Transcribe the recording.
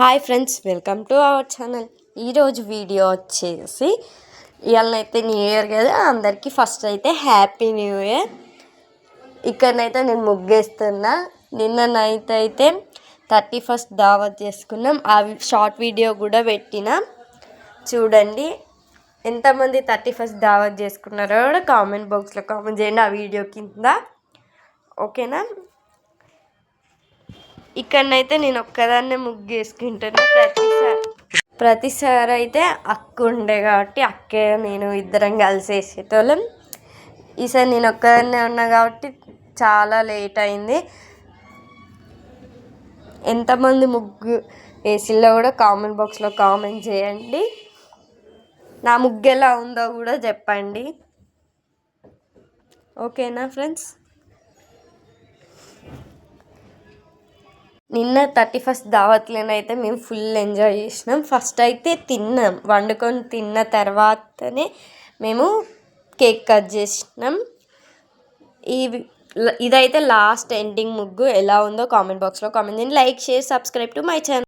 Hi friends, welcome to our channel. ఈరోజు video వచ్చేసి ఇవాళనైతే new year కదా, అందరికీ ఫస్ట్ అయితే హ్యాపీ న్యూ ఇయర్. ఇక్కడనైతే నేను ముగ్గేస్తున్నా. నిన్న నైట్ అయితే 31st దావత్ చేసుకున్నాం. ఆ షార్ట్ వీడియో కూడా పెట్టిన, చూడండి. ఎంతమంది 31st దావత్ చేసుకున్నారో కూడా కామెంట్ బాక్స్లో కామెంట్ చేయండి ఆ వీడియో కింద, ఓకేనా. ఇక్కడనైతే నేను ఒక్కదాన్నే ముగ్గు వేసుకుంటాను. ప్రతిసారి అయితే అక్క ఉండే కాబట్టి అక్కే నేను ఇద్దరం కలిసి వేసేటోళ్ళం. ఈసారి నేను ఒక్కదాన్నే ఉన్నా కాబట్టి చాలా లేట్ అయింది. ఎంతమంది ముగ్గు వేసిల్లో కూడా కామెంట్ బాక్స్లో కామెంట్ చేయండి. నా ముగ్గు ఎలా ఉందో కూడా చెప్పండి, ఓకేనా ఫ్రెండ్స్. నిన్న 31st దావత్లోనైతే మేము ఫుల్ ఎంజాయ్ చేసినాం. ఫస్ట్ అయితే తిన్నాం, వండుకొని తిన్న తర్వాతనే మేము కేక్ కట్ చేసినాం. ఇదైతే లాస్ట్ ఎండింగ్ ముగ్గు. ఎలా ఉందో కామెంట్ బాక్స్లో కామెంట్ చేయండి. Like, share, subscribe to my channel.